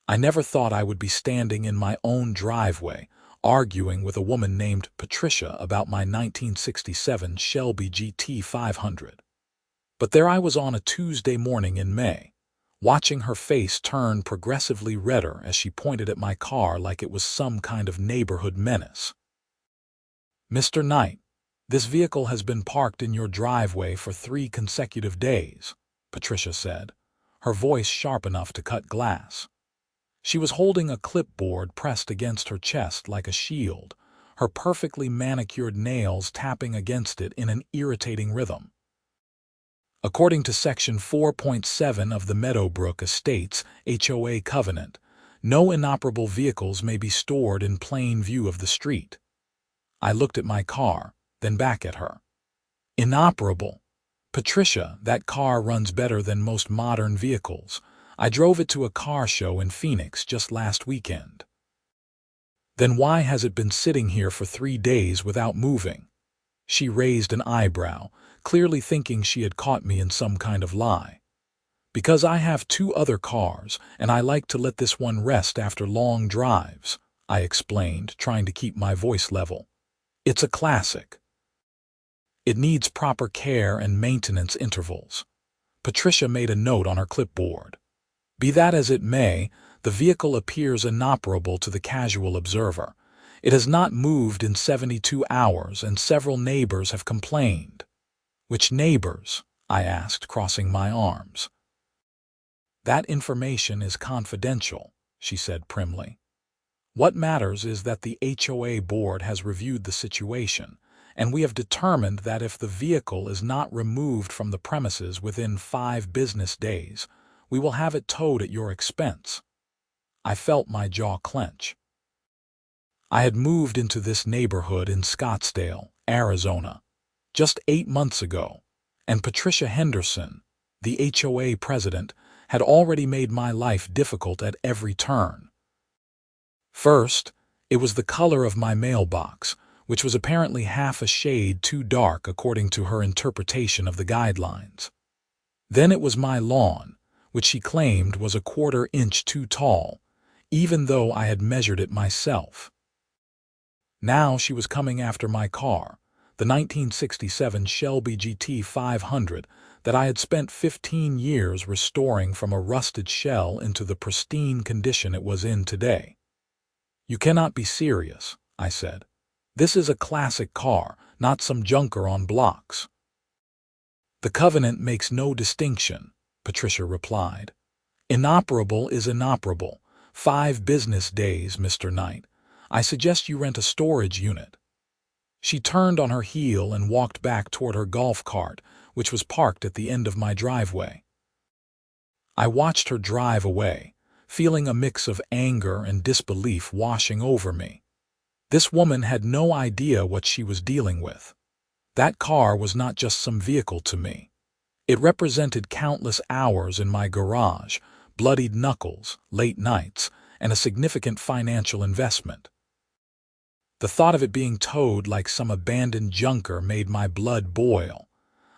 I never thought I would be standing in my own driveway, arguing with a woman named Patricia about my 1967 Shelby GT500. But there I was on a Tuesday morning in May, watching her face turn progressively redder as she pointed at my car like it was some kind of neighborhood menace. "Mr. Knight, this vehicle has been parked in your driveway for 3 consecutive days," Patricia said, her voice sharp enough to cut glass. She was holding a clipboard pressed against her chest like a shield, her perfectly manicured nails tapping against it in an irritating rhythm. According to Section 4.7 of the Meadowbrook Estates HOA covenant, no inoperable vehicles may be stored in plain view of the street. I looked at my car, then back at her. "Inoperable? Patricia, that car runs better than most modern vehicles. I drove it to a car show in Phoenix just last weekend." "Then why has it been sitting here for 3 days without moving?" She raised an eyebrow, clearly thinking she had caught me in some kind of lie. "Because I have 2 other cars, and I like to let this one rest after long drives," I explained, trying to keep my voice level. "It's a classic. It needs proper care and maintenance intervals." Patricia made a note on her clipboard. "Be that as it may, the vehicle appears inoperable to the casual observer. It has not moved in 72 hours, and several neighbors have complained." "Which neighbors?" I asked, crossing my arms. "That information is confidential," she said primly. "What matters is that the HOA board has reviewed the situation, and we have determined that if the vehicle is not removed from the premises within 5 business days, we will have it towed at your expense." I felt my jaw clench. I had moved into this neighborhood in Scottsdale, Arizona, just 8 months ago, and Patricia Henderson, the HOA president, had already made my life difficult at every turn. First, it was the color of my mailbox, which was apparently half a shade too dark according to her interpretation of the guidelines. Then it was my lawn, which she claimed was a 1/4 inch too tall, even though I had measured it myself. Now she was coming after my car, the 1967 Shelby GT500 that I had spent 15 years restoring from a rusted shell into the pristine condition it was in today. "You cannot be serious," I said. "This is a classic car, not some junker on blocks." "The covenant makes no distinction," Patricia replied. "Inoperable is inoperable. 5 business days, Mr. Knight. I suggest you rent a storage unit." She turned on her heel and walked back toward her golf cart, which was parked at the end of my driveway. I watched her drive away, feeling a mix of anger and disbelief washing over me. This woman had no idea what she was dealing with. That car was not just some vehicle to me. It represented countless hours in my garage, bloodied knuckles, late nights, and a significant financial investment. The thought of it being towed like some abandoned junker made my blood boil.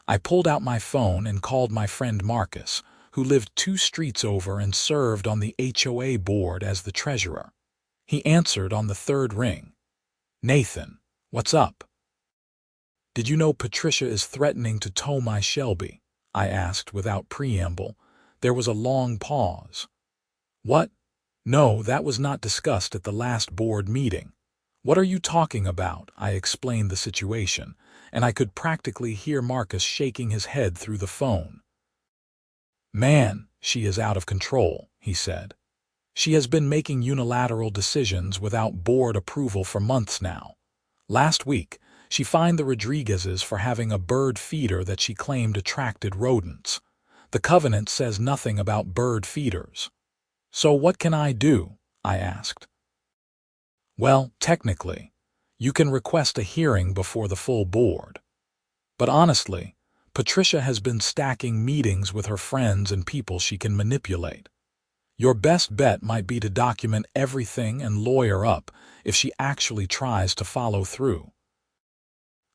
I pulled out my phone and called my friend Marcus, who lived 2 streets over and served on the HOA board as the treasurer. He answered on the 3rd ring. "Nathan, what's up?" "Did you know Patricia is threatening to tow my Shelby?" I asked without preamble. There was a long pause. "What? No, that was not discussed at the last board meeting." "What are you talking about?" I explained the situation, and I could practically hear Marcus shaking his head through the phone. "Man, she is out of control," he said. "She has been making unilateral decisions without board approval for months now. Last week, she fined the Rodriguezes for having a bird feeder that she claimed attracted rodents. The covenant says nothing about bird feeders." "So what can I do?" I asked. "Well, technically, you can request a hearing before the full board. But honestly, Patricia has been stacking meetings with her friends and people she can manipulate. Your best bet might be to document everything and lawyer up if she actually tries to follow through."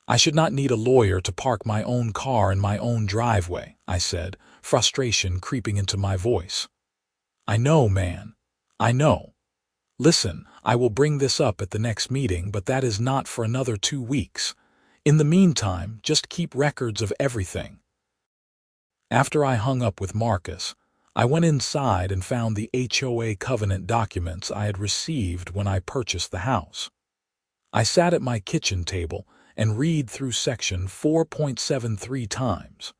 "I should not need a lawyer to park my own car in my own driveway," I said, frustration creeping into my voice. "I know, man. I know. Listen, I will bring this up at the next meeting, but that is not for another 2 weeks. In the meantime, just keep records of everything. After I hung up with Marcus, I went inside and found the HOA covenant documents I had received when I purchased the house. I sat at my kitchen table and read through section 4.73 times.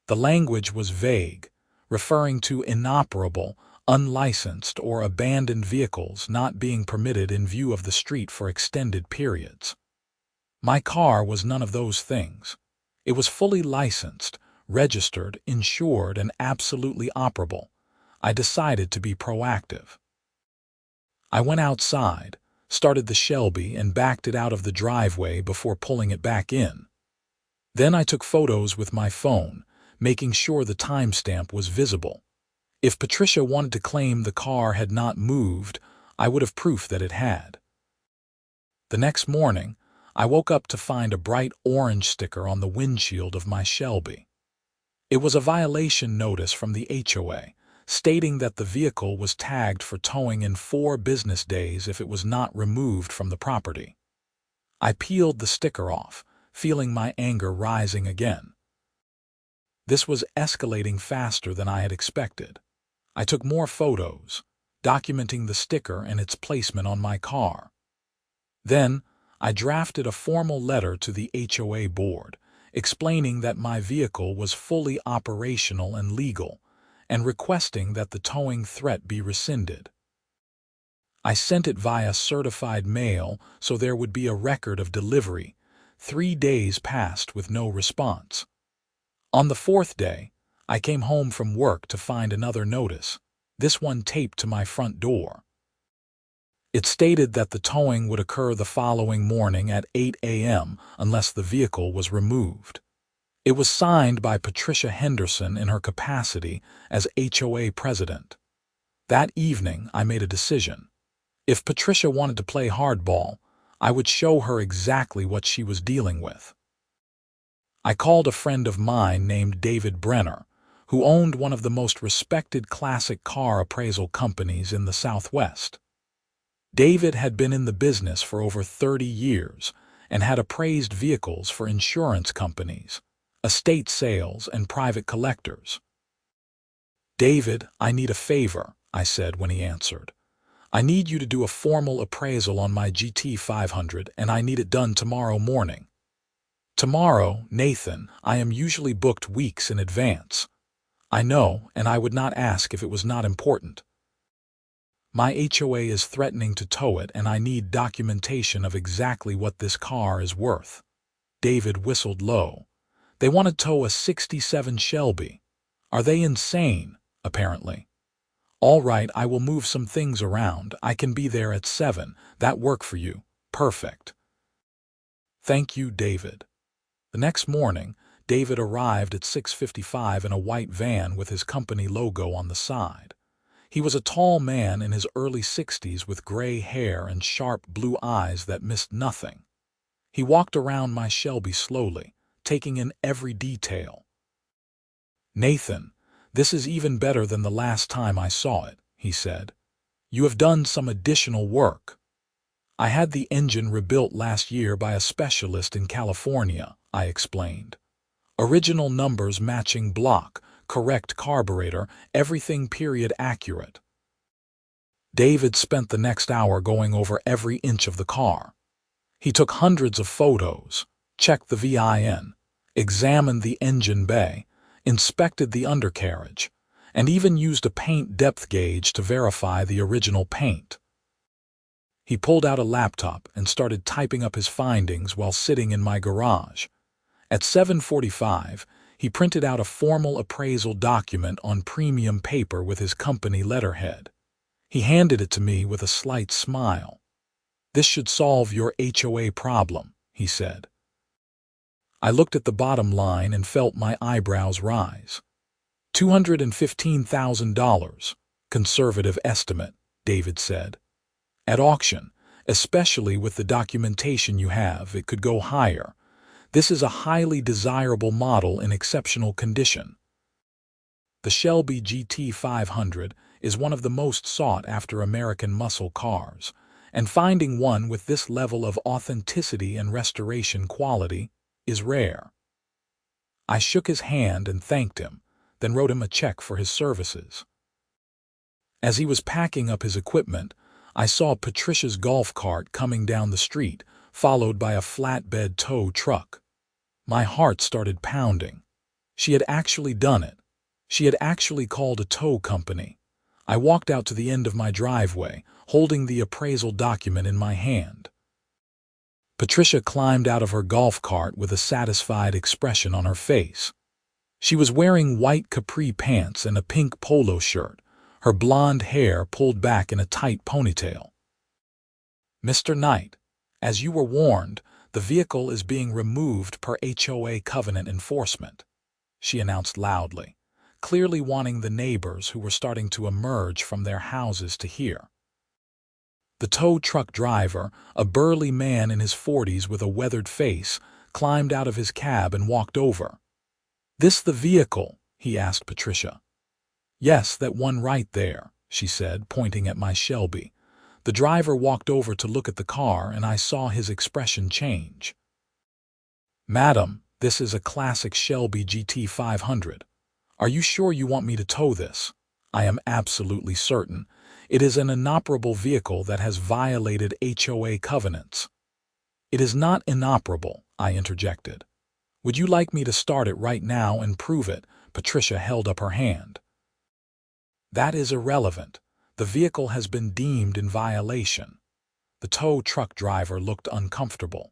The language was vague, referring to inoperable, unlicensed, or abandoned vehicles not being permitted in view of the street for extended periods. My car was none of those things. It was fully licensed, registered, insured, and absolutely operable. I decided to be proactive. I went outside, started the Shelby, and backed it out of the driveway before pulling it back in. Then I took photos with my phone, making sure the timestamp was visible. If Patricia wanted to claim the car had not moved, I would have proof that it had. The next morning, I woke up to find a bright orange sticker on the windshield of my Shelby. It was a violation notice from the HOA, stating that the vehicle was tagged for towing in 4 business days if it was not removed from the property. I peeled the sticker off, feeling my anger rising again. This was escalating faster than I had expected. I took more photos, documenting the sticker and its placement on my car. Then, I drafted a formal letter to the HOA board, explaining that my vehicle was fully operational and legal, and requesting that the towing threat be rescinded. I sent it via certified mail so there would be a record of delivery. 3 days passed with no response. On the 4th day, I came home from work to find another notice, this one taped to my front door. It stated that the towing would occur the following morning at 8 a.m. unless the vehicle was removed. It was signed by Patricia Henderson in her capacity as HOA president. That evening, I made a decision. If Patricia wanted to play hardball, I would show her exactly what she was dealing with. I called a friend of mine named David Brenner, who owned one of the most respected classic car appraisal companies in the Southwest. David had been in the business for over 30 years and had appraised vehicles for insurance companies, estate sales, and private collectors. "David, I need a favor," I said when he answered. "I need you to do a formal appraisal on my GT500, and I need it done tomorrow morning." "Tomorrow, Nathan, I am usually booked weeks in advance." "I know, and I would not ask if it was not important." "My HOA is threatening to tow it, and I need documentation of exactly what this car is worth." David whistled low. "They want to tow a '67 Shelby. Are they insane, apparently?" "All right, I will move some things around. I can be there at 7. That work for you?" "Perfect." "Thank you, David." The next morning, David arrived at 6:55 in a white van with his company logo on the side. He was a tall man in his early 60s with gray hair and sharp blue eyes that missed nothing. He walked around my Shelby slowly, taking in every detail. "Nathan, this is even better than the last time I saw it," he said. "You have done some additional work." "I had the engine rebuilt last year by a specialist in California," I explained. "Original numbers matching block, correct carburetor, everything period accurate." David spent the next hour going over every inch of the car. He took hundreds of photos, checked the VIN, examined the engine bay, inspected the undercarriage, and even used a paint depth gauge to verify the original paint. He pulled out a laptop and started typing up his findings while sitting in my garage. At 7:45, he printed out a formal appraisal document on premium paper with his company letterhead. He handed it to me with a slight smile. "This should solve your HOA problem," he said. I looked at the bottom line and felt my eyebrows rise. $215,000, conservative estimate, David said. "At auction, especially with the documentation you have, it could go higher. This is a highly desirable model in exceptional condition." The Shelby GT500 is one of the most sought-after American muscle cars, and finding one with this level of authenticity and restoration quality is rare. I shook his hand and thanked him, then wrote him a check for his services. As he was packing up his equipment, I saw Patricia's golf cart coming down the street, followed by a flatbed tow truck. My heart started pounding. She had actually done it. She had actually called a tow company. I walked out to the end of my driveway, holding the appraisal document in my hand. Patricia climbed out of her golf cart with a satisfied expression on her face. She was wearing white capri pants and a pink polo shirt, her blonde hair pulled back in a tight ponytail. "Mr. Knight, as you were warned, the vehicle is being removed per HOA covenant enforcement," she announced loudly, clearly wanting the neighbors who were starting to emerge from their houses to hear. The tow truck driver, a burly man in his 40s with a weathered face, climbed out of his cab and walked over. "This the vehicle?" he asked Patricia. "Yes, that one right there," she said, pointing at my Shelby. The driver walked over to look at the car, and I saw his expression change. "Madam, this is a classic Shelby GT500. Are you sure you want me to tow this?" "I am absolutely certain. It is an inoperable vehicle that has violated HOA covenants." "It is not inoperable," I interjected. "Would you like me to start it right now and prove it?" Patricia held up her hand. "That is irrelevant. The vehicle has been deemed in violation." The tow truck driver looked uncomfortable.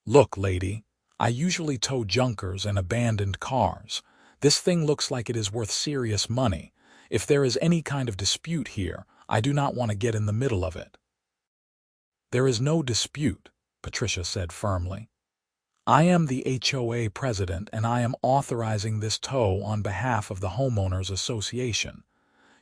"Look, lady, I usually tow junkers and abandoned cars. This thing looks like it is worth serious money. If there is any kind of dispute here, I do not want to get in the middle of it." "There is no dispute," Patricia said firmly. "I am the HOA president, and I am authorizing this tow on behalf of the Homeowners Association.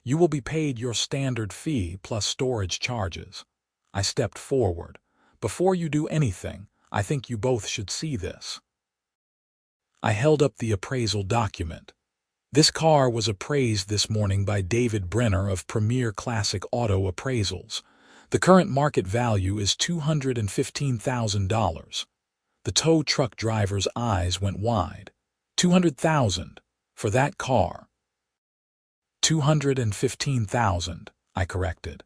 You will be paid your standard fee plus storage charges." I stepped forward. "Before you do anything, I think you both should see this." I held up the appraisal document. This car was appraised this morning by David Brenner of Premier Classic Auto Appraisals. The current market value is $215,000. The tow truck driver's eyes went wide. $200,000 for that car. $215,000, I corrected.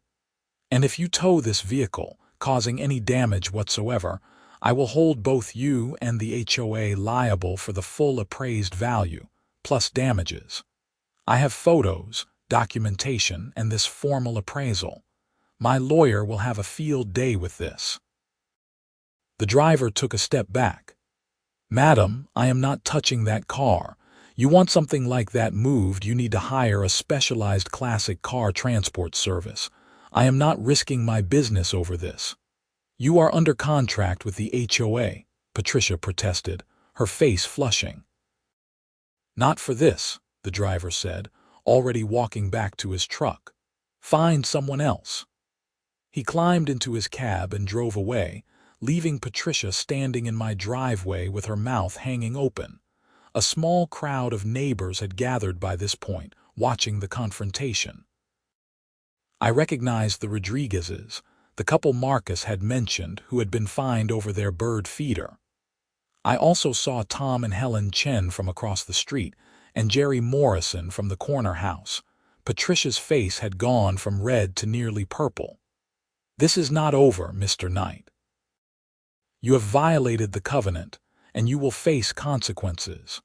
"And if you tow this vehicle, causing any damage whatsoever, I will hold both you and the HOA liable for the full appraised value, plus damages. I have photos, documentation, and this formal appraisal. My lawyer will have a field day with this." The driver took a step back. "Madam, I am not touching that car. You want something like that moved, you need to hire a specialized classic car transport service. I am not risking my business over this." "You are under contract with the HOA," Patricia protested, her face flushing. "Not for this," the driver said, already walking back to his truck. "Find someone else." He climbed into his cab and drove away, leaving Patricia standing in my driveway with her mouth hanging open. A small crowd of neighbors had gathered by this point, watching the confrontation. I recognized the Rodriguezes, the couple Marcus had mentioned who had been fined over their bird feeder. I also saw Tom and Helen Chen from across the street, and Jerry Morrison from the corner house. Patricia's face had gone from red to nearly purple. "This is not over, Mr. Knight. You have violated the covenant, and you will face consequences."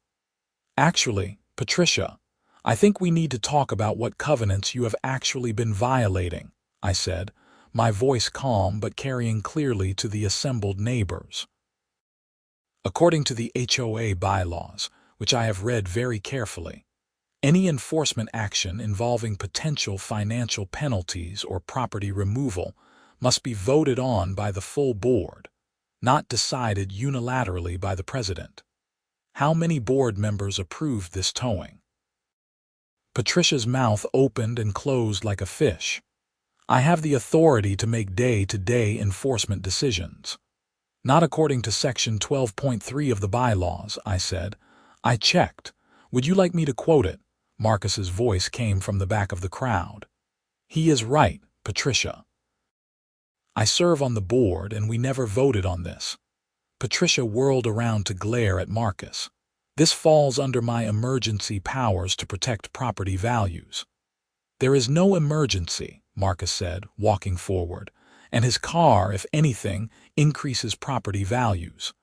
"Actually, Patricia, I think we need to talk about what covenants you have actually been violating," I said, my voice calm but carrying clearly to the assembled neighbors. According to the HOA bylaws, which I have read very carefully, any enforcement action involving potential financial penalties or property removal must be voted on by the full board, not decided unilaterally by the president. How many board members approved this towing? Patricia's mouth opened and closed like a fish. "I have the authority to make day-to-day enforcement decisions." "Not according to Section 12.3 of the bylaws," I said. "I checked. Would you like me to quote it?" Marcus's voice came from the back of the crowd. He is right, Patricia. I serve on the board and we never voted on this. Patricia whirled around to glare at Marcus. This falls under my emergency powers to protect property values. There is no emergency, Marcus said, walking forward, and his car, if anything, increases property values.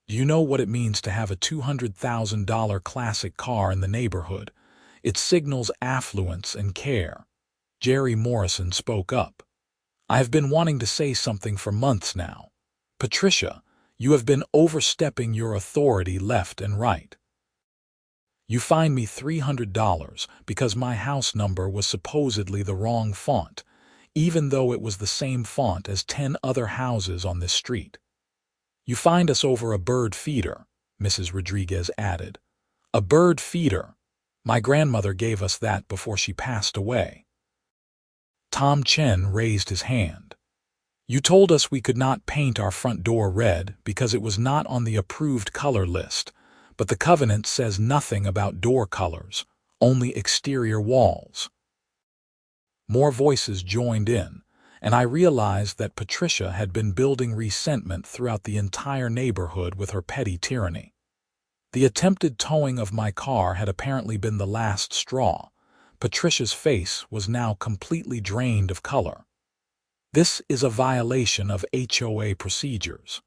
Do you know what it means to have a $200,000 classic car in the neighborhood? It signals affluence and care. Jerry Morrison spoke up. I have been wanting to say something for months now. Patricia, you have been overstepping your authority left and right. You fined me $300 because my house number was supposedly the wrong font, even though it was the same font as 10 other houses on this street. You fined us over a bird feeder, Mrs. Rodriguez added. A bird feeder. My grandmother gave us that before she passed away. Tom Chen raised his hand. You told us we could not paint our front door red because it was not on the approved color list, but the covenant says nothing about door colors, only exterior walls. More voices joined in, and I realized that Patricia had been building resentment throughout the entire neighborhood with her petty tyranny. The attempted towing of my car had apparently been the last straw. Patricia's face was now completely drained of color. This is a violation of HOA procedures.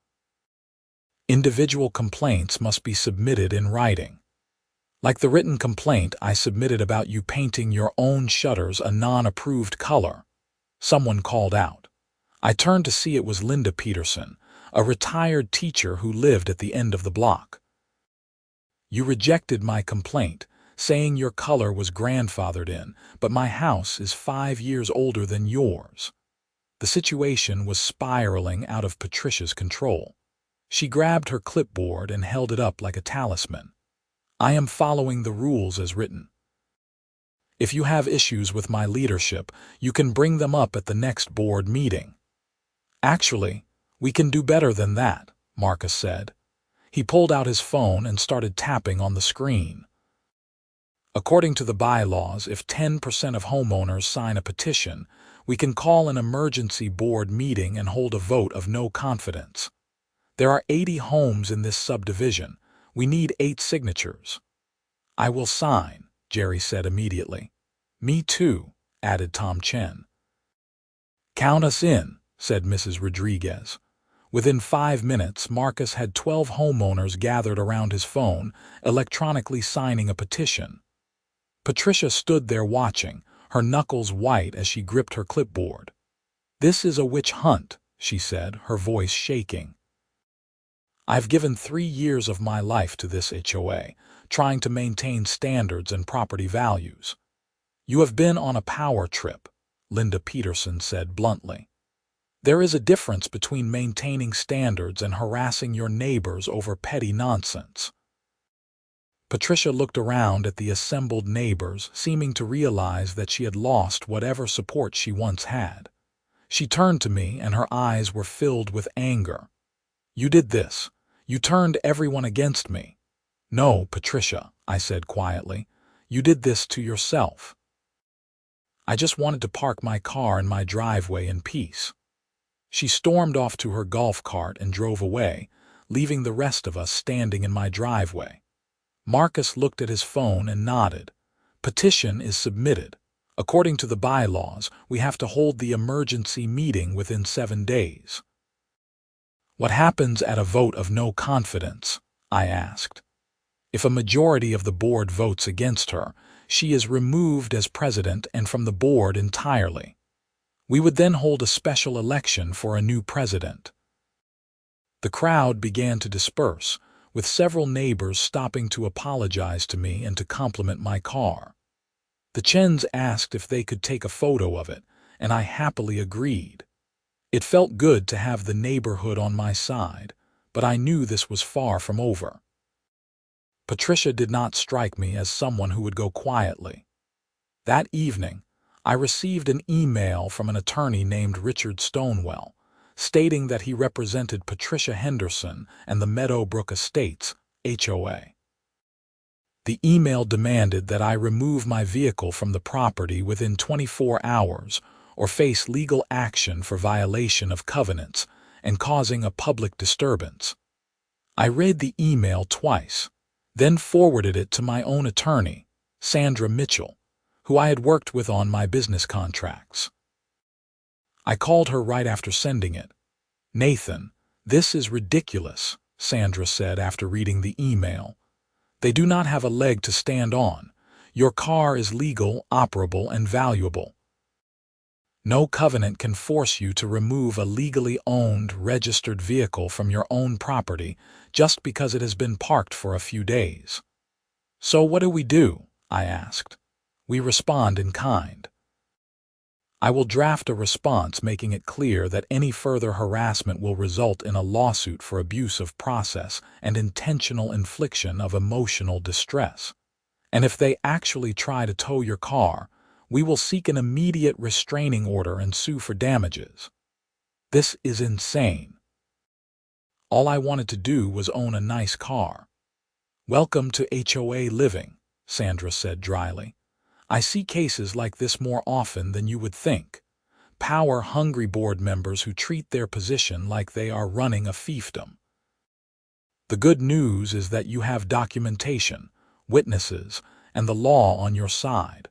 Individual complaints must be submitted in writing. Like the written complaint I submitted about you painting your own shutters a non-approved color. Someone called out. I turned to see it was Linda Peterson, a retired teacher who lived at the end of the block. You rejected my complaint, saying your color was grandfathered in, but my house is 5 years older than yours. The situation was spiraling out of Patricia's control. She grabbed her clipboard and held it up like a talisman. I am following the rules as written. If you have issues with my leadership, you can bring them up at the next board meeting. Actually, we can do better than that, Marcus said. He pulled out his phone and started tapping on the screen. According to the bylaws, if 10% of homeowners sign a petition, we can call an emergency board meeting and hold a vote of no confidence. There are 80 homes in this subdivision. We need 8 signatures. I will sign, Jerry said immediately. Me too, added Tom Chen. Count us in, said Mrs. Rodriguez. Within 5 minutes, Marcus had 12 homeowners gathered around his phone, electronically signing a petition. Patricia stood there watching, her knuckles white as she gripped her clipboard. This is a witch hunt, she said, her voice shaking. I've given 3 years of my life to this HOA, trying to maintain standards and property values. You have been on a power trip, Linda Peterson said bluntly. There is a difference between maintaining standards and harassing your neighbors over petty nonsense. Patricia looked around at the assembled neighbors, seeming to realize that she had lost whatever support she once had. She turned to me and her eyes were filled with anger. You did this. You turned everyone against me. No, Patricia, I said quietly. You did this to yourself. I just wanted to park my car in my driveway in peace. She stormed off to her golf cart and drove away, leaving the rest of us standing in my driveway. Marcus looked at his phone and nodded. Petition is submitted. According to the bylaws, we have to hold the emergency meeting within 7 days. What happens at a vote of no confidence? I asked. If a majority of the board votes against her, she is removed as president and from the board entirely. We would then hold a special election for a new president. The crowd began to disperse, with several neighbors stopping to apologize to me and to compliment my car. The Chens asked if they could take a photo of it, and I happily agreed. It felt good to have the neighborhood on my side, but I knew this was far from over. Patricia did not strike me as someone who would go quietly. That evening, I received an email from an attorney named Richard Stonewell, stating that he represented Patricia Henderson and the Meadowbrook Estates, HOA. The email demanded that I remove my vehicle from the property within 24 hours or face legal action for violation of covenants and causing a public disturbance. I read the email twice, then forwarded it to my own attorney, Sandra Mitchell, who I had worked with on my business contracts. I called her right after sending it. "Nathan, this is ridiculous," Sandra said after reading the email. "They do not have a leg to stand on. Your car is legal, operable, and valuable. No covenant can force you to remove a legally owned, registered vehicle from your own property just because it has been parked for a few days." "So what do we do?" I asked. "We respond in kind. I will draft a response making it clear that any further harassment will result in a lawsuit for abuse of process and intentional infliction of emotional distress. And if they actually try to tow your car, we will seek an immediate restraining order and sue for damages." This is insane. All I wanted to do was own a nice car. "Welcome to HOA living," Sandra said dryly. "I see cases like this more often than you would think. Power-hungry board members who treat their position like they are running a fiefdom. The good news is that you have documentation, witnesses, and the law on your side."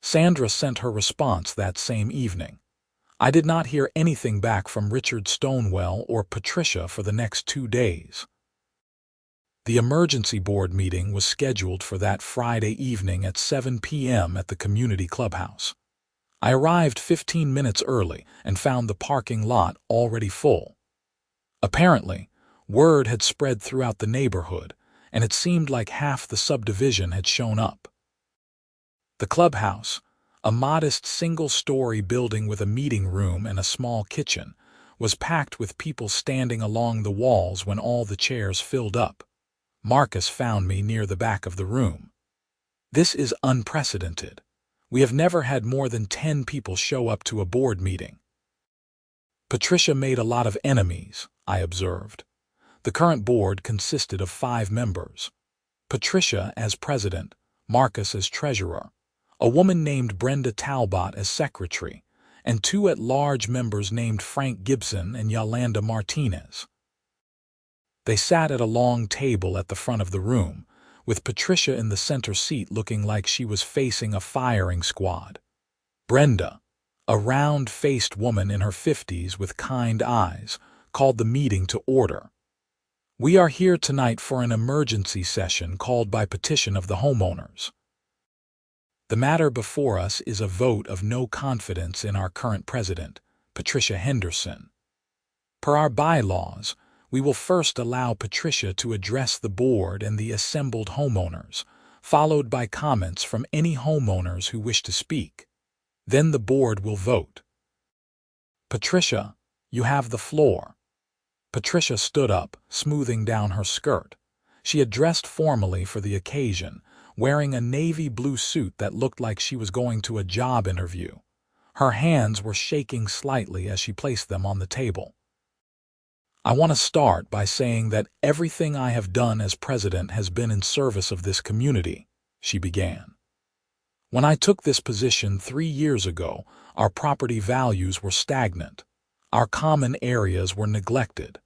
Sandra sent her response that same evening. I did not hear anything back from Richard Stonewell or Patricia for the next 2 days. The emergency board meeting was scheduled for that Friday evening at 7 p.m. at the community clubhouse. I arrived 15 minutes early and found the parking lot already full. Apparently, word had spread throughout the neighborhood, and it seemed like half the subdivision had shown up. The clubhouse, a modest single-story building with a meeting room and a small kitchen, was packed with people standing along the walls when all the chairs filled up. Marcus found me near the back of the room. "This is unprecedented. We have never had more than 10 people show up to a board meeting." "Patricia made a lot of enemies," I observed. The current board consisted of 5 members. Patricia as president, Marcus as treasurer, a woman named Brenda Talbot as secretary, and 2 at-large members named Frank Gibson and Yolanda Martinez. They sat at a long table at the front of the room, with Patricia in the center seat looking like she was facing a firing squad. Brenda, a round-faced woman in her 50s with kind eyes, called the meeting to order. "We are here tonight for an emergency session called by petition of the homeowners. The matter before us is a vote of no confidence in our current president, Patricia Henderson. Per our bylaws, we will first allow Patricia to address the board and the assembled homeowners, followed by comments from any homeowners who wish to speak. Then the board will vote. Patricia, you have the floor." Patricia stood up, smoothing down her skirt. She had dressed formally for the occasion, wearing a navy blue suit that looked like she was going to a job interview. Her hands were shaking slightly as she placed them on the table. "I want to start by saying that everything I have done as president has been in service of this community," she began. "When I took this position 3 years ago, our property values were stagnant. Our common areas were neglected.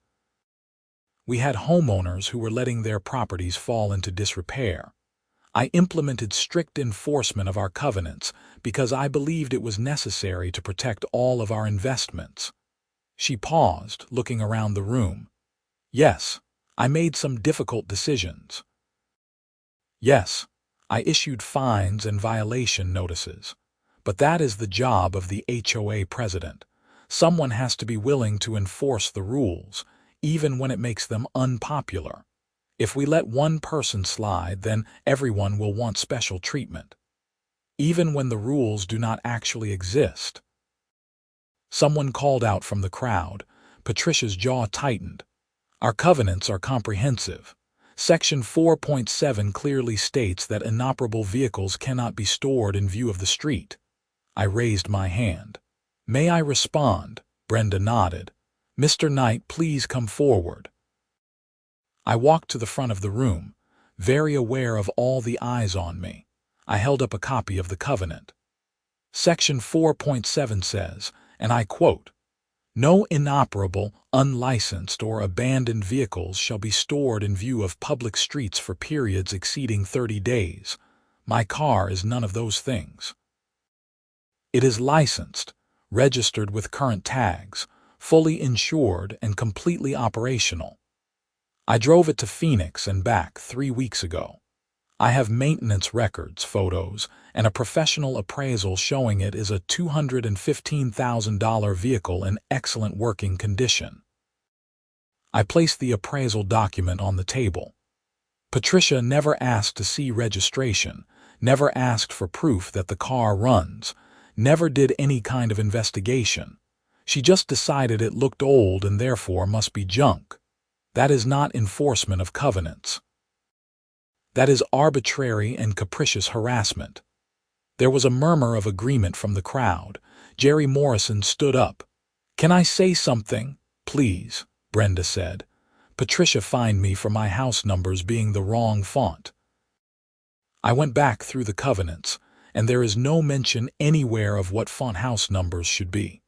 We had homeowners who were letting their properties fall into disrepair. I implemented strict enforcement of our covenants because I believed it was necessary to protect all of our investments." She paused, looking around the room. "Yes, I made some difficult decisions. Yes, I issued fines and violation notices. But that is the job of the HOA president. Someone has to be willing to enforce the rules, even when it makes them unpopular. If we let one person slide, then everyone will want special treatment, even when the rules do not actually exist." Someone called out from the crowd. Patricia's jaw tightened. "Our covenants are comprehensive. Section 4.7 clearly states that inoperable vehicles cannot be stored in view of the street." I raised my hand. "May I respond?" Brenda nodded. "Mr. Knight, please come forward." I walked to the front of the room. very aware of all the eyes on me. I held up a copy of the covenant. Section 4.7 says, and I quote, "No inoperable, unlicensed, or abandoned vehicles shall be stored in view of public streets for periods exceeding 30 days. My car is none of those things. It is licensed, registered with current tags, fully insured, and completely operational. I drove it to Phoenix and back 3 weeks ago. I have maintenance records, photos, and a professional appraisal showing it is a $215,000 vehicle in excellent working condition." I placed the appraisal document on the table. Patricia never asked to see registration, never asked for proof that the car runs, never did any kind of investigation. She just decided it looked old and therefore must be junk. That is not enforcement of covenants. That is arbitrary and capricious harassment. There was a murmur of agreement from the crowd. Jerry Morrison stood up. "Can I say something, please?" Brenda said. "Patricia fined me for my house numbers being the wrong font." I went back through the covenants, and there is no mention anywhere of what font house numbers should be.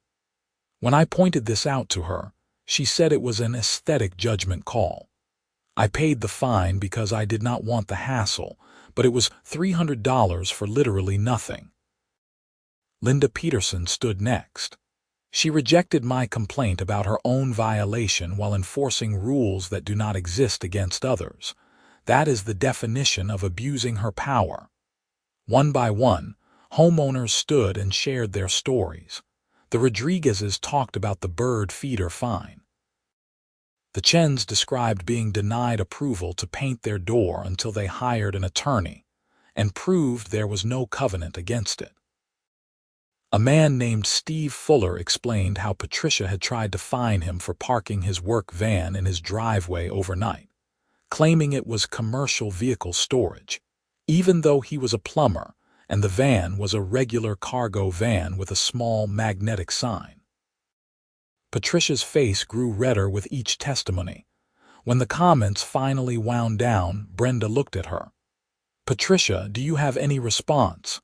When I pointed this out to her, she said it was an aesthetic judgment call. I paid the fine because I did not want the hassle, but it was $300 for literally nothing. Linda Peterson stood next. She rejected my complaint about her own violation while enforcing rules that do not exist against others. That is the definition of abusing her power. One by one, homeowners stood and shared their stories. The Rodriguezes talked about the bird feeder fine. The Chens described being denied approval to paint their door until they hired an attorney and proved there was no covenant against it. A man named Steve Fuller explained how Patricia had tried to fine him for parking his work van in his driveway overnight, claiming it was commercial vehicle storage, even though he was a plumber and the van was a regular cargo van with a small magnetic sign. Patricia's face grew redder with each testimony. When the comments finally wound down, Brenda looked at her. "Patricia, do you have any response?"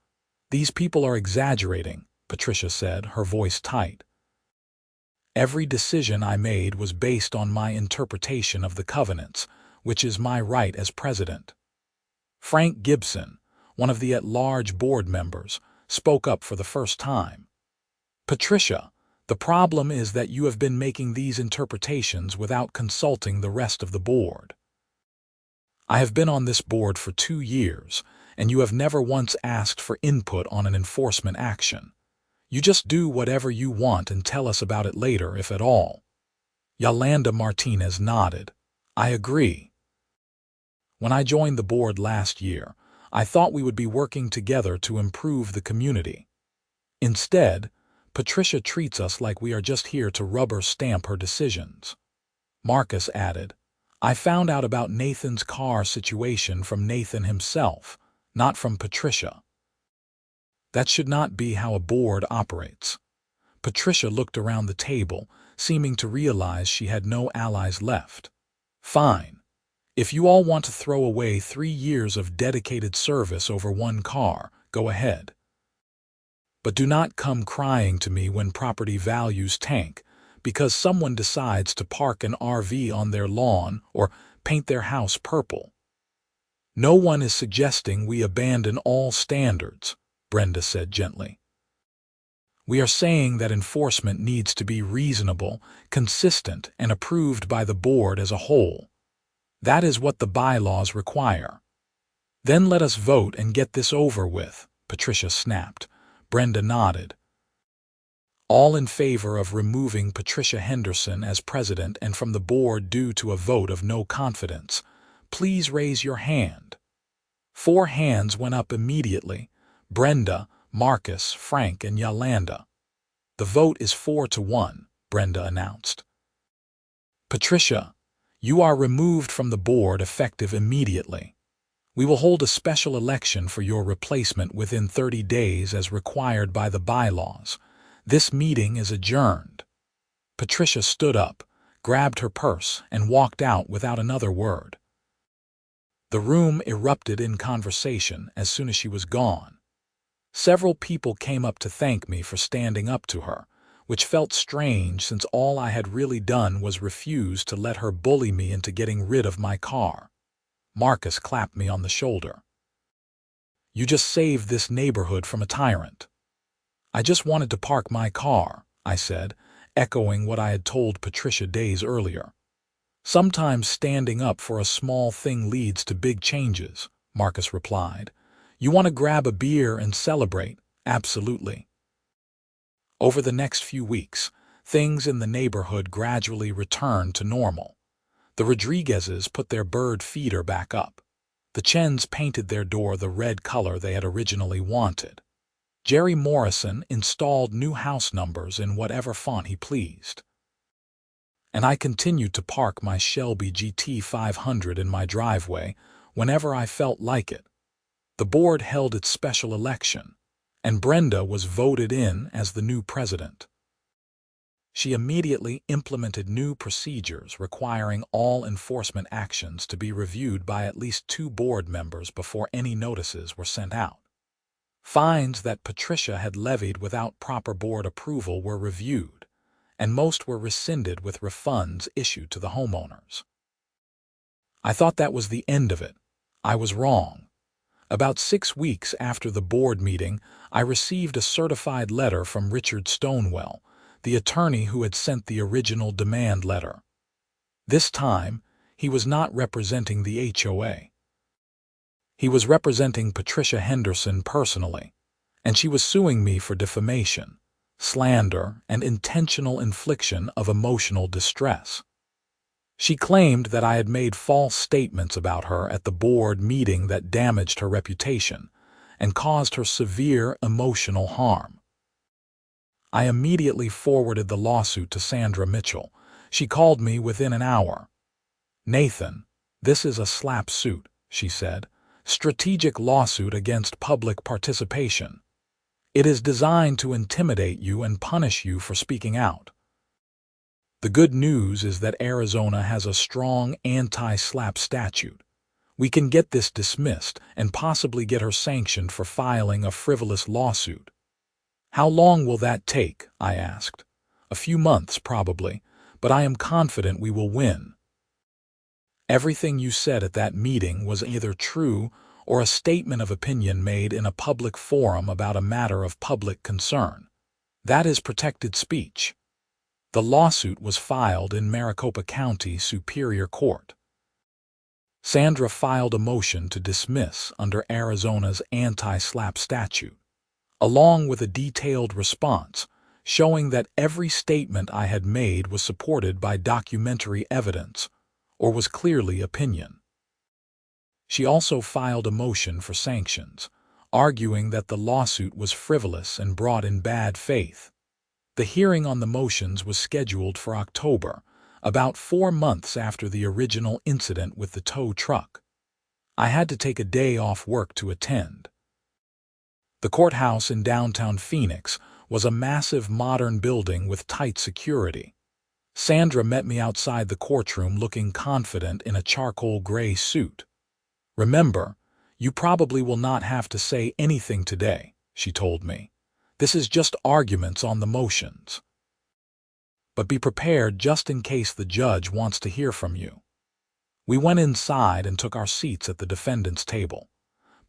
"These people are exaggerating," Patricia said, her voice tight. "Every decision I made was based on my interpretation of the covenants, which is my right as president." Frank Gibson, one of the at-large board members, spoke up for the first time. "Patricia, the problem is that you have been making these interpretations without consulting the rest of the board. I have been on this board for 2 years, and you have never once asked for input on an enforcement action. You just do whatever you want and tell us about it later, if at all." Yolanda Martinez nodded. "I agree. When I joined the board last year, I thought we would be working together to improve the community. Instead, Patricia treats us like we are just here to rubber stamp her decisions." Marcus added, "I found out about Nathan's car situation from Nathan himself, not from Patricia. That should not be how a board operates." Patricia looked around the table, seeming to realize she had no allies left. "Fine. If you all want to throw away 3 years of dedicated service over one car, go ahead. But do not come crying to me when property values tank because someone decides to park an RV on their lawn or paint their house purple. No one is suggesting we abandon all standards," Brenda said gently. "We are saying that enforcement needs to be reasonable, consistent, and approved by the board as a whole. That is what the bylaws require. Then let us vote and get this over with," Patricia snapped. Brenda nodded. "All in favor of removing Patricia Henderson as president and from the board due to a vote of no confidence, please raise your hand." 4 hands went up immediately: Brenda, Marcus, Frank, and Yolanda. "The vote is 4-1, Brenda announced. "Patricia, you are removed from the board effective immediately. We will hold a special election for your replacement within 30 days as required by the bylaws. This meeting is adjourned." Patricia stood up, grabbed her purse, and walked out without another word. The room erupted in conversation as soon as she was gone. Several people came up to thank me for standing up to her, which felt strange since all I had really done was refuse to let her bully me into getting rid of my car. Marcus clapped me on the shoulder. "You just saved this neighborhood from a tyrant." "I just wanted to park my car," I said, echoing what I had told Patricia days earlier. "Sometimes standing up for a small thing leads to big changes," Marcus replied. "You want to grab a beer and celebrate? Absolutely." Over the next few weeks, things in the neighborhood gradually returned to normal. The Rodriguezes put their bird feeder back up. The Chens painted their door the red color they had originally wanted. Jerry Morrison installed new house numbers in whatever font he pleased. And I continued to park my Shelby GT500 in my driveway whenever I felt like it. The board held its special election, and Brenda was voted in as the new president. She immediately implemented new procedures requiring all enforcement actions to be reviewed by at least 2 board members before any notices were sent out. Fines that Patricia had levied without proper board approval were reviewed, and most were rescinded with refunds issued to the homeowners. I thought that was the end of it. I was wrong. About 6 weeks after the board meeting, I received a certified letter from Richard Stonewell, the attorney who had sent the original demand letter. This time, he was not representing the HOA. He was representing Patricia Henderson personally, and she was suing me for defamation, slander, and intentional infliction of emotional distress. She claimed that I had made false statements about her at the board meeting that damaged her reputation and caused her severe emotional harm. I immediately forwarded the lawsuit to Sandra Mitchell. She called me within an hour. "Nathan, this is a slap suit," she said. "Strategic lawsuit against public participation. It is designed to intimidate you and punish you for speaking out. The good news is that Arizona has a strong anti-slap statute. We can get this dismissed and possibly get her sanctioned for filing a frivolous lawsuit." "How long will that take?" I asked. "A few months, probably, but I am confident we will win." Everything you said at that meeting was either true or a statement of opinion made in a public forum about a matter of public concern. That is protected speech. The lawsuit was filed in Maricopa County Superior Court. Sandra filed a motion to dismiss under Arizona's anti-slap statute, along with a detailed response showing that every statement I had made was supported by documentary evidence or was clearly opinion. She also filed a motion for sanctions, arguing that the lawsuit was frivolous and brought in bad faith. The hearing on the motions was scheduled for October, about 4 months after the original incident with the tow truck. I had to take a day off work to attend. The courthouse in downtown Phoenix was a massive modern building with tight security. Sandra met me outside the courtroom looking confident in a charcoal gray suit. "Remember, you probably will not have to say anything today," she told me. "This is just arguments on the motions. But be prepared just in case the judge wants to hear from you." We went inside and took our seats at the defendant's table.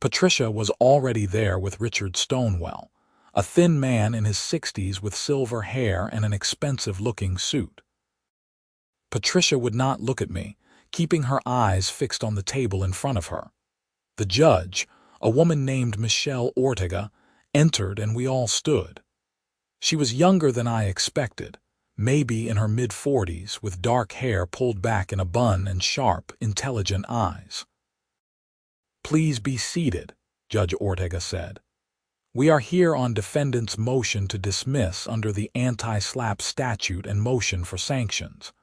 Patricia was already there with Richard Stonewell, a thin man in his 60s with silver hair and an expensive-looking suit. Patricia would not look at me, keeping her eyes fixed on the table in front of her. The judge, a woman named Michelle Ortega, entered and we all stood. She was younger than I expected, maybe in her mid-40s, with dark hair pulled back in a bun and sharp, intelligent eyes. "Please be seated," Judge Ortega said. "We are here on defendant's motion to dismiss under the anti-slap statute and motion for sanctions.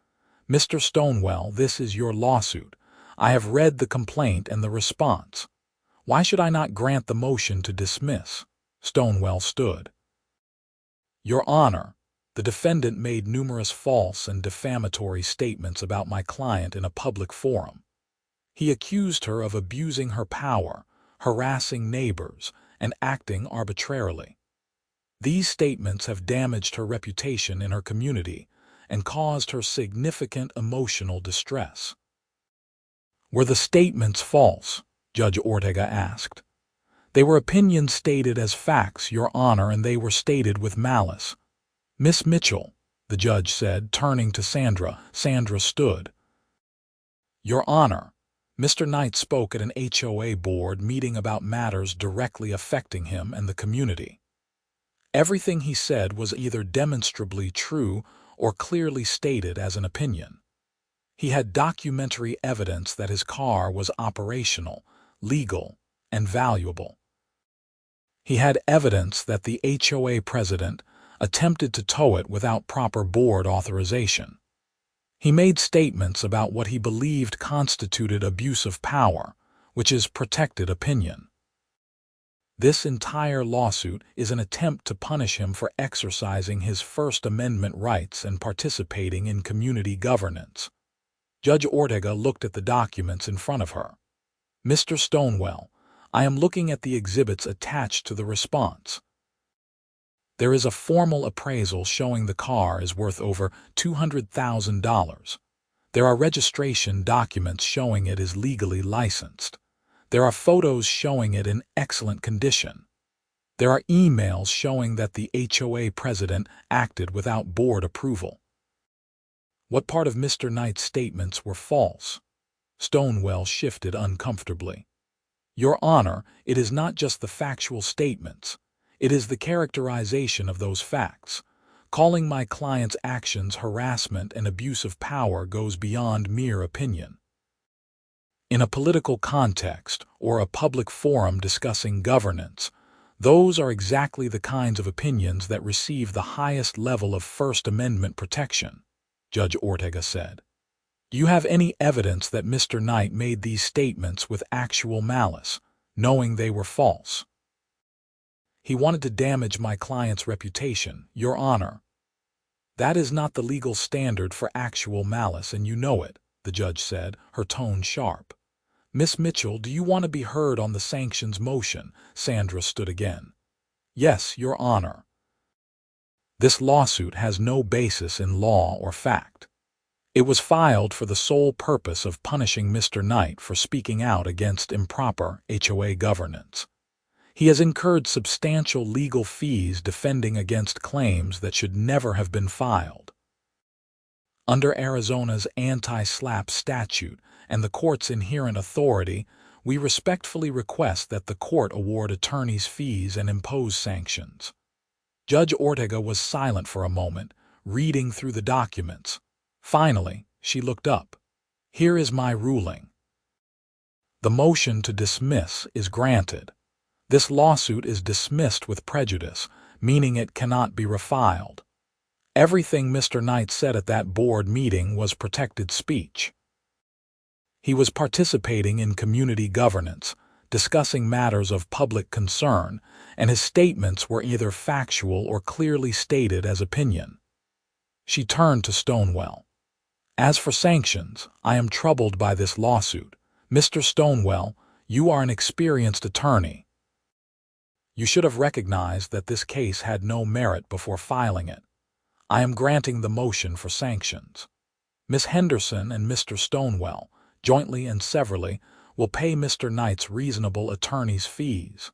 Mr. Stonewell, this is your lawsuit. I have read the complaint and the response. Why should I not grant the motion to dismiss?" Stonewell stood. "Your Honor, the defendant made numerous false and defamatory statements about my client in a public forum. He accused her of abusing her power, harassing neighbors, and acting arbitrarily. These statements have damaged her reputation in her community and caused her significant emotional distress. Were the statements false? Judge Ortega asked. They were opinions stated as facts, Your Honor, and they were stated with malice. Miss Mitchell, the judge said, turning to Sandra. Sandra stood. Your Honor, Mr. Knight spoke at an HOA board meeting about matters directly affecting him and the community. Everything he said was either demonstrably true or clearly stated as an opinion. He had documentary evidence that his car was operational, legal, and valuable. He had evidence that the HOA president attempted to tow it without proper board authorization. He made statements about what he believed constituted abuse of power, which is protected opinion. This entire lawsuit is an attempt to punish him for exercising his First Amendment rights and participating in community governance. Judge Ortega looked at the documents in front of her. Mr. Stonewell, I am looking at the exhibits attached to the response. There is a formal appraisal showing the car is worth over $200,000. There are registration documents showing it is legally licensed. There are photos showing it in excellent condition. There are emails showing that the HOA president acted without board approval. What part of Mr. Knight's statements were false? Stonewell shifted uncomfortably. Your Honor, it is not just the factual statements. It is the characterization of those facts. Calling my client's actions harassment and abuse of power goes beyond mere opinion. In a political context or a public forum discussing governance, those are exactly the kinds of opinions that receive the highest level of First Amendment protection, Judge Ortega said. Do you have any evidence that Mr. Knight made these statements with actual malice, knowing they were false? He wanted to damage my client's reputation, Your Honor. That is not the legal standard for actual malice, and you know it, the judge said, her tone sharp. Miss Mitchell, do you want to be heard on the sanctions motion? Sandra stood again. Yes, Your Honor. This lawsuit has no basis in law or fact. It was filed for the sole purpose of punishing Mr. Knight for speaking out against improper HOA governance. He has incurred substantial legal fees defending against claims that should never have been filed. Under Arizona's anti-SLAPP statute and the court's inherent authority, we respectfully request that the court award attorneys' fees and impose sanctions. Judge Ortega was silent for a moment, reading through the documents. Finally, she looked up. Here is my ruling. The motion to dismiss is granted. This lawsuit is dismissed with prejudice, meaning it cannot be refiled. Everything Mr. Knight said at that board meeting was protected speech. He was participating in community governance, discussing matters of public concern, and his statements were either factual or clearly stated as opinion. She turned to Stonewell. As for sanctions, I am troubled by this lawsuit. Mr. Stonewell, you are an experienced attorney. You should have recognized that this case had no merit before filing it. I am granting the motion for sanctions. Miss Henderson and Mr. Stonewell, jointly and severally, will pay Mr. Knight's reasonable attorney's fees.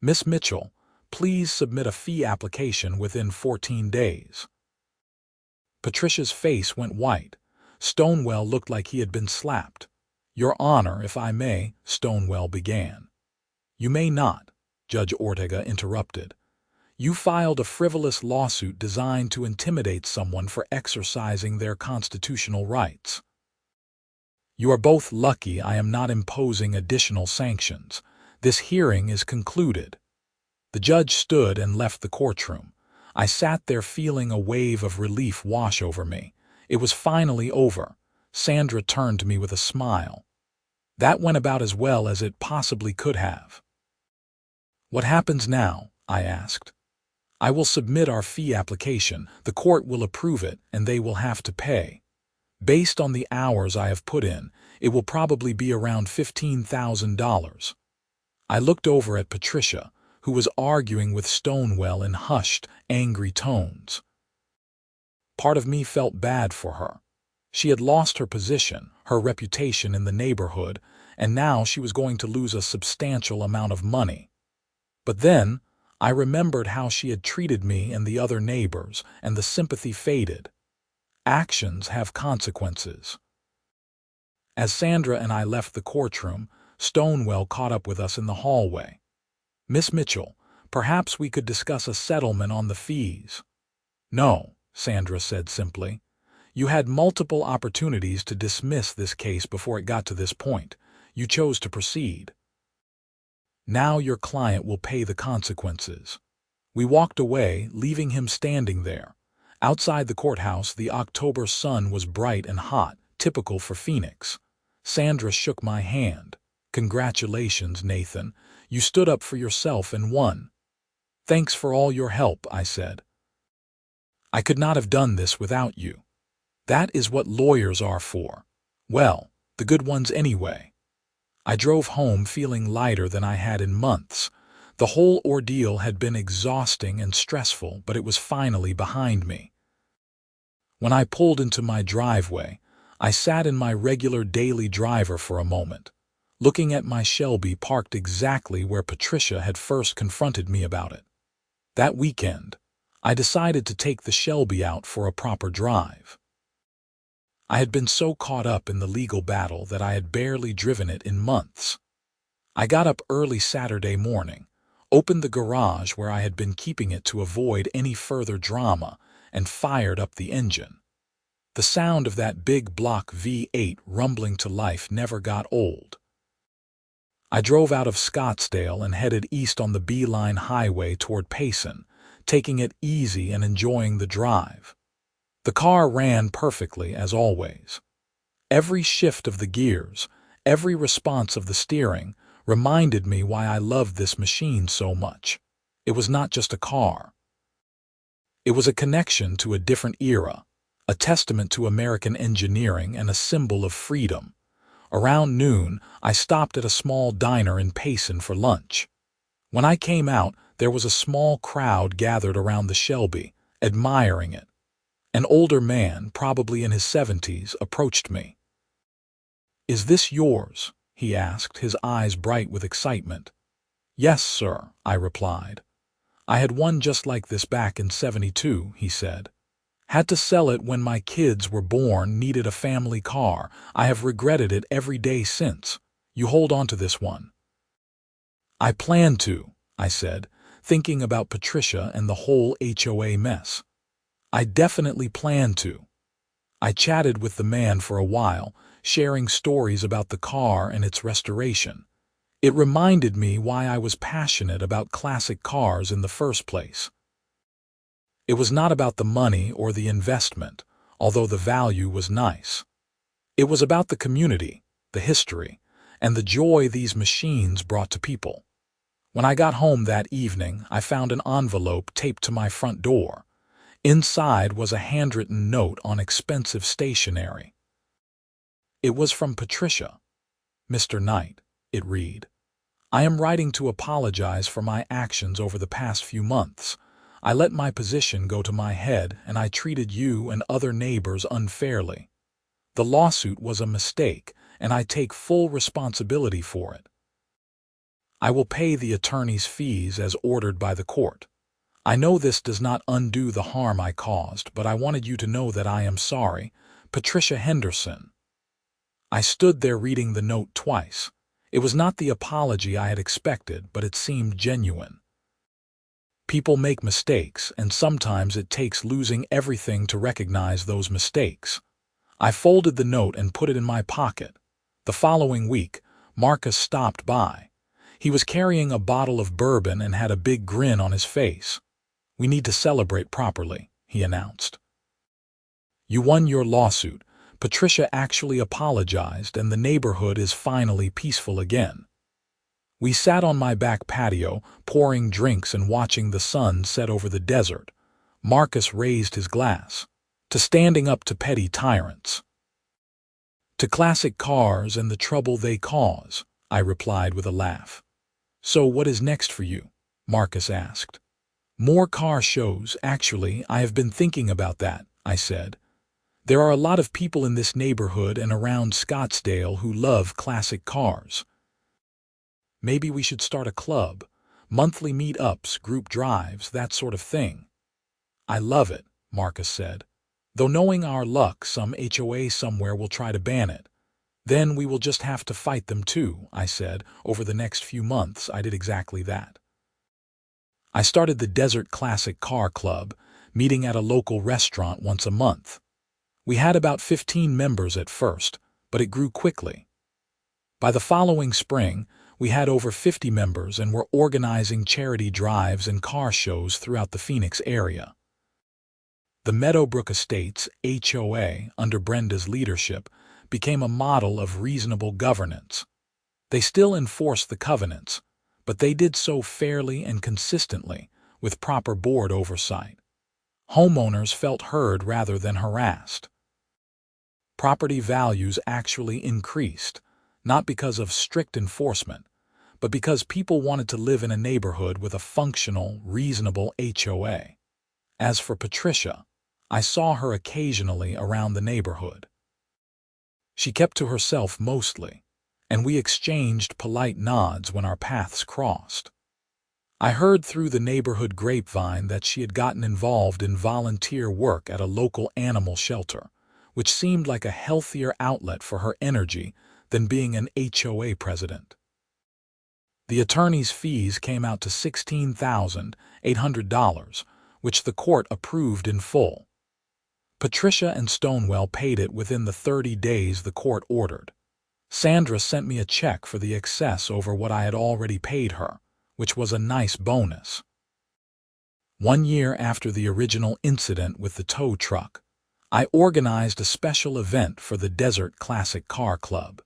Miss Mitchell, please submit a fee application within 14 days. Patricia's face went white. Stonewell looked like he had been slapped. Your Honor, if I may, Stonewell began. You may not, Judge Ortega interrupted. You filed a frivolous lawsuit designed to intimidate someone for exercising their constitutional rights. You are both lucky I am not imposing additional sanctions. This hearing is concluded. The judge stood and left the courtroom. I sat there feeling a wave of relief wash over me. It was finally over. Sandra turned to me with a smile. That went about as well as it possibly could have. What happens now? I asked. I will submit our fee application. The court will approve it, and they will have to pay. Based on the hours I have put in, it will probably be around $15,000. I looked over at Patricia, who was arguing with Stonewell in hushed, angry tones. Part of me felt bad for her. She had lost her position, her reputation in the neighborhood, and now she was going to lose a substantial amount of money. But then, I remembered how she had treated me and the other neighbors, and the sympathy faded. Actions have consequences. As Sandra and I left the courtroom, Stonewell caught up with us in the hallway. "Miss Mitchell, perhaps we could discuss a settlement on the fees." "No," Sandra said simply. "You had multiple opportunities to dismiss this case before it got to this point. You chose to proceed. Now your client will pay the consequences." We walked away, leaving him standing there. Outside the courthouse, the October sun was bright and hot, typical for Phoenix. Sandra shook my hand. "Congratulations, Nathan. You stood up for yourself and won." "Thanks for all your help," I said. "I could not have done this without you. That is what lawyers are for. Well, the good ones anyway." I drove home feeling lighter than I had in months. The whole ordeal had been exhausting and stressful, but it was finally behind me. When I pulled into my driveway, I sat in my regular daily driver for a moment, looking at my Shelby parked exactly where Patricia had first confronted me about it. That weekend, I decided to take the Shelby out for a proper drive. I had been so caught up in the legal battle that I had barely driven it in months. I got up early Saturday morning, opened the garage where I had been keeping it to avoid any further drama, and fired up the engine. The sound of that big block V8 rumbling to life never got old. I drove out of Scottsdale and headed east on the Beeline Highway toward Payson, taking it easy and enjoying the drive. The car ran perfectly, as always. Every shift of the gears, every response of the steering, reminded me why I loved this machine so much. It was not just a car. It was a connection to a different era, a testament to American engineering and a symbol of freedom. Around noon, I stopped at a small diner in Payson for lunch. When I came out, there was a small crowd gathered around the Shelby, admiring it. An older man, probably in his 70s, approached me. "Is this yours?" he asked, his eyes bright with excitement. "Yes, sir," I replied. "I had one just like this back in '72, he said. "Had to sell it when my kids were born, needed a family car. I have regretted it every day since. You hold on to this one." "I plan to," I said, thinking about Patricia and the whole HOA mess. "I definitely plan to." I chatted with the man for a while, sharing stories about the car and its restoration. It reminded me why I was passionate about classic cars in the first place. It was not about the money or the investment, although the value was nice. It was about the community, the history, and the joy these machines brought to people. When I got home that evening, I found an envelope taped to my front door. Inside was a handwritten note on expensive stationery. It was from Patricia. "Mr. Knight," it read, "I am writing to apologize for my actions over the past few months. I let my position go to my head, and I treated you and other neighbors unfairly. The lawsuit was a mistake, and I take full responsibility for it. I will pay the attorney's fees as ordered by the court. I know this does not undo the harm I caused, but I wanted you to know that I am sorry. Patricia Henderson." I stood there reading the note twice. It was not the apology I had expected, but it seemed genuine. People make mistakes, and sometimes it takes losing everything to recognize those mistakes. I folded the note and put it in my pocket. The following week, Marcus stopped by. He was carrying a bottle of bourbon and had a big grin on his face. "We need to celebrate properly," he announced. "You won your lawsuit. Patricia actually apologized, and the neighborhood is finally peaceful again." We sat on my back patio, pouring drinks and watching the sun set over the desert. Marcus raised his glass. "To standing up to petty tyrants." To classic cars and the trouble they cause, I replied with a laugh. So what is next for you? Marcus asked. More car shows, actually. I have been thinking about that, I said. There are a lot of people in this neighborhood and around Scottsdale who love classic cars. Maybe we should start a club, monthly meetups, group drives, that sort of thing. I love it, Marcus said. Though knowing our luck, some HOA somewhere will try to ban it. Then we will just have to fight them too, I said. Over the next few months, I did exactly that. I started the Desert Classic Car Club, meeting at a local restaurant once a month. We had about 15 members at first, but it grew quickly. By the following spring, we had over 50 members and were organizing charity drives and car shows throughout the Phoenix area. The Meadowbrook Estates, HOA, under Brenda's leadership, became a model of reasonable governance. They still enforced the covenants, but they did so fairly and consistently, with proper board oversight. Homeowners felt heard rather than harassed. Property values actually increased, not because of strict enforcement, but because people wanted to live in a neighborhood with a functional, reasonable HOA. As for Patricia, I saw her occasionally around the neighborhood. She kept to herself mostly, and we exchanged polite nods when our paths crossed. I heard through the neighborhood grapevine that she had gotten involved in volunteer work at a local animal shelter, which seemed like a healthier outlet for her energy than being an HOA president. The attorney's fees came out to $16,800, which the court approved in full. Patricia and Stonewell paid it within the 30 days the court ordered. Sandra sent me a check for the excess over what I had already paid her, which was a nice bonus. 1 year after the original incident with the tow truck, I organized a special event for the Desert Classic Car Club.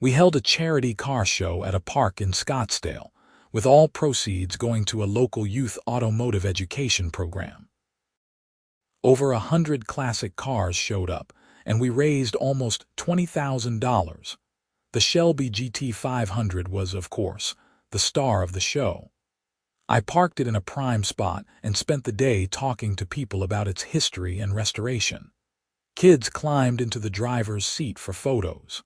We held a charity car show at a park in Scottsdale, with all proceeds going to a local youth automotive education program. Over 100 classic cars showed up, and we raised almost $20,000. The Shelby GT500 was, of course, the star of the show. I parked it in a prime spot and spent the day talking to people about its history and restoration. Kids climbed into the driver's seat for photos.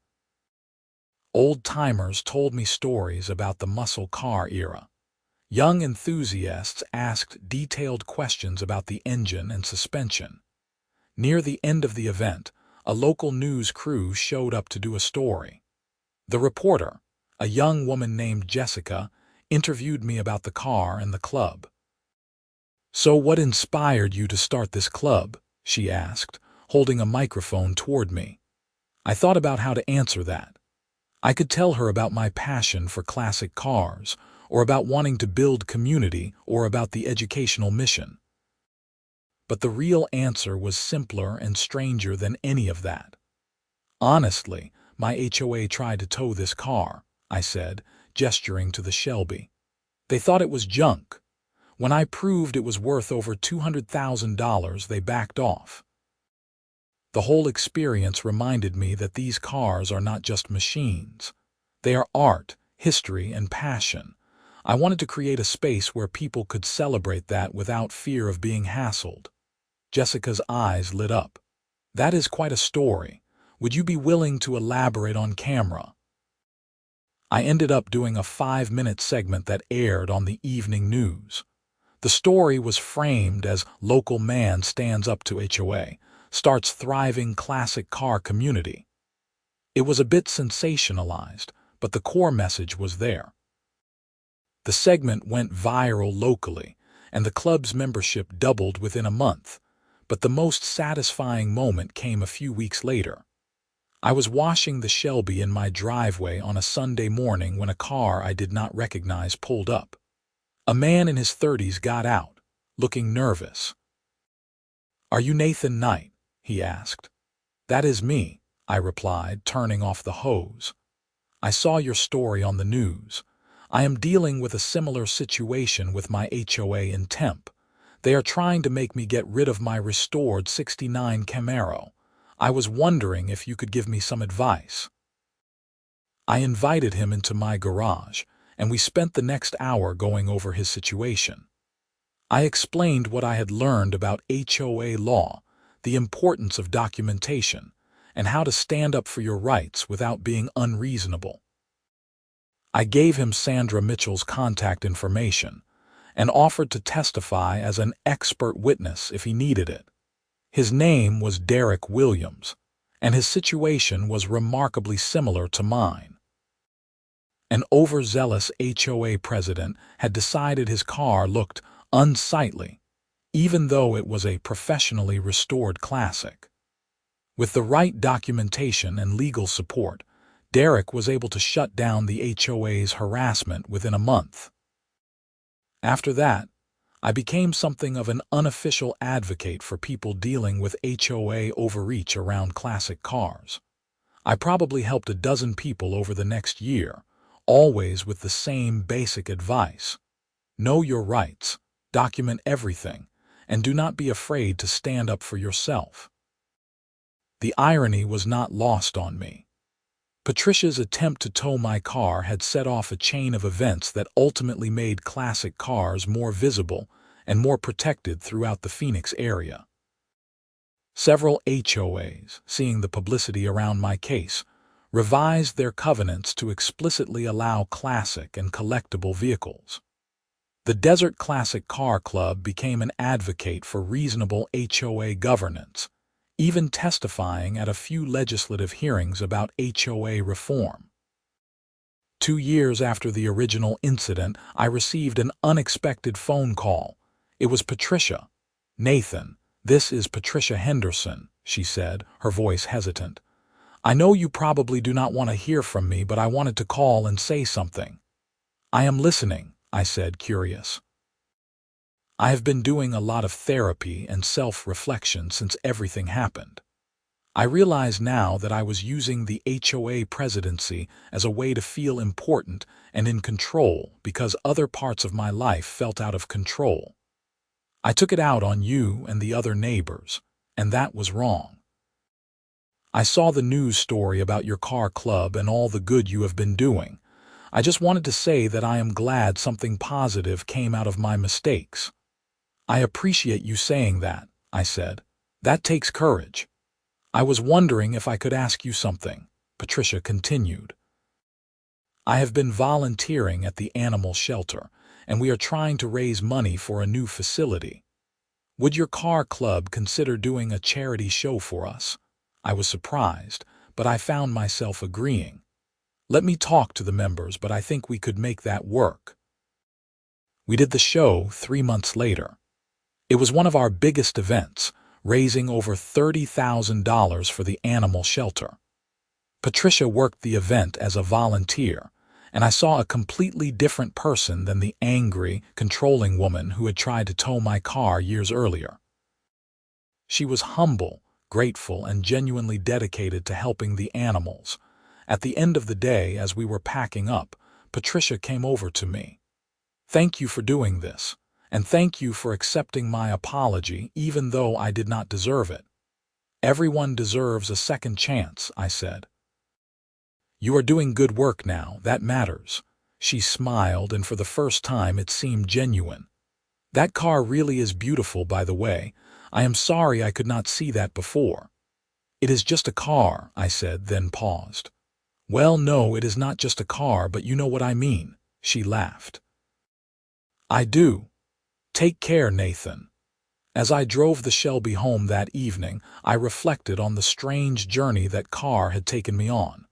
Old-timers told me stories about the muscle car era. Young enthusiasts asked detailed questions about the engine and suspension. Near the end of the event, a local news crew showed up to do a story. The reporter, a young woman named Jessica, interviewed me about the car and the club. "So what inspired you to start this club?" she asked, holding a microphone toward me. I thought about how to answer that. I could tell her about my passion for classic cars, or about wanting to build community, or about the educational mission. But the real answer was simpler and stranger than any of that. Honestly, my HOA tried to tow this car, I said, gesturing to the Shelby. They thought it was junk. When I proved it was worth over $200,000, they backed off. The whole experience reminded me that these cars are not just machines. They are art, history, and passion. I wanted to create a space where people could celebrate that without fear of being hassled. Jessica's eyes lit up. "That is quite a story. Would you be willing to elaborate on camera?" I ended up doing a 5-minute segment that aired on the evening news. The story was framed as local man stands up to HOA, starts thriving classic car community. It was a bit sensationalized, but the core message was there. The segment went viral locally, and the club's membership doubled within a month, but the most satisfying moment came a few weeks later. I was washing the Shelby in my driveway on a Sunday morning when a car I did not recognize pulled up. A man in his 30s got out, looking nervous. "Are you Nathan Knight?" he asked. "That is me," I replied, turning off the hose. "I saw your story on the news. I am dealing with a similar situation with my HOA in Temp. They are trying to make me get rid of my restored '69 Camaro. I was wondering if you could give me some advice." I invited him into my garage, and we spent the next hour going over his situation. I explained what I had learned about HOA law, the importance of documentation, and how to stand up for your rights without being unreasonable. I gave him Sandra Mitchell's contact information and offered to testify as an expert witness if he needed it. His name was Derek Williams, and his situation was remarkably similar to mine. An overzealous HOA president had decided his car looked unsightly, even though it was a professionally restored classic. With the right documentation and legal support, Derek was able to shut down the HOA's harassment within a month. After that, I became something of an unofficial advocate for people dealing with HOA overreach around classic cars. I probably helped a dozen people over the next year, always with the same basic advice. Know your rights, document everything, and do not be afraid to stand up for yourself. The irony was not lost on me. Patricia's attempt to tow my car had set off a chain of events that ultimately made classic cars more visible and more protected throughout the Phoenix area. Several HOAs, seeing the publicity around my case, revised their covenants to explicitly allow classic and collectible vehicles. The Desert Classic Car Club became an advocate for reasonable HOA governance, even testifying at a few legislative hearings about HOA reform. 2 years after the original incident, I received an unexpected phone call. It was Patricia. "Nathan, this is Patricia Henderson," she said, her voice hesitant. "I know you probably do not want to hear from me, but I wanted to call and say something." "I am listening," I said, curious. "I have been doing a lot of therapy and self-reflection since everything happened. I realize now that I was using the HOA presidency as a way to feel important and in control because other parts of my life felt out of control. I took it out on you and the other neighbors, and that was wrong. I saw the news story about your car club and all the good you have been doing. I just wanted to say that I am glad something positive came out of my mistakes." "I appreciate you saying that," I said. "That takes courage." "I was wondering if I could ask you something," Patricia continued. "I have been volunteering at the animal shelter, and we are trying to raise money for a new facility. Would your car club consider doing a charity show for us?" I was surprised, but I found myself agreeing. "Let me talk to the members, but I think we could make that work." We did the show 3 months later. It was one of our biggest events, raising over $30,000 for the animal shelter. Patricia worked the event as a volunteer, and I saw a completely different person than the angry, controlling woman who had tried to tow my car years earlier. She was humble, grateful, and genuinely dedicated to helping the animals. At the end of the day, as we were packing up, Patricia came over to me. "Thank you for doing this, and thank you for accepting my apology even though I did not deserve it." "Everyone deserves a second chance," I said. "You are doing good work now, that matters." She smiled, and for the first time it seemed genuine. "That car really is beautiful, by the way. I am sorry I could not see that before." "It is just a car," I said, then paused. "Well, no, it is not just a car, but you know what I mean," she laughed. "I do. Take care, Nathan." As I drove the Shelby home that evening, I reflected on the strange journey that car had taken me on.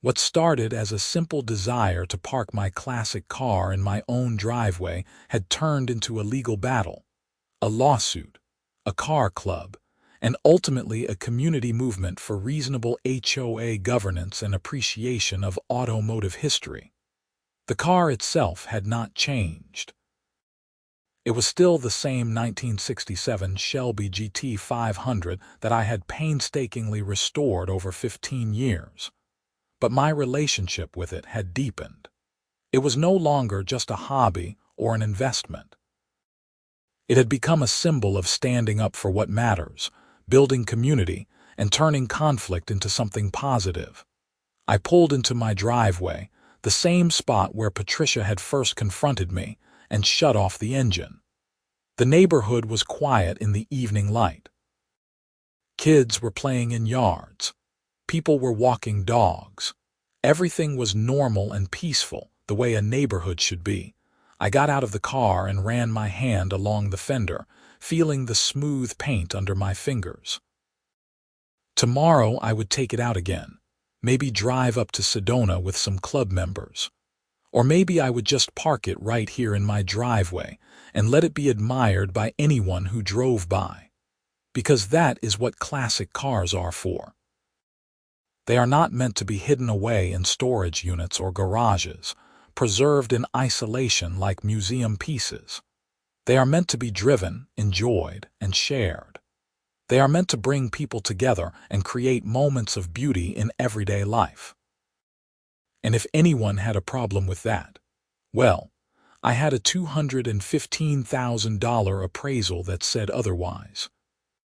What started as a simple desire to park my classic car in my own driveway had turned into a legal battle, a lawsuit, a car club, and ultimately a community movement for reasonable HOA governance and appreciation of automotive history. The car itself had not changed. It was still the same 1967 Shelby GT500 that I had painstakingly restored over 15 years. But my relationship with it had deepened. It was no longer just a hobby or an investment. It had become a symbol of standing up for what matters, building community, and turning conflict into something positive. I pulled into my driveway, the same spot where Patricia had first confronted me, and shut off the engine. The neighborhood was quiet in the evening light. Kids were playing in yards. People were walking dogs. Everything was normal and peaceful, the way a neighborhood should be. I got out of the car and ran my hand along the fender, feeling the smooth paint under my fingers. Tomorrow I would take it out again, maybe drive up to Sedona with some club members. Or maybe I would just park it right here in my driveway and let it be admired by anyone who drove by. Because that is what classic cars are for. They are not meant to be hidden away in storage units or garages, preserved in isolation like museum pieces. They are meant to be driven, enjoyed, and shared. They are meant to bring people together and create moments of beauty in everyday life. And if anyone had a problem with that, well, I had a $215,000 appraisal that said otherwise.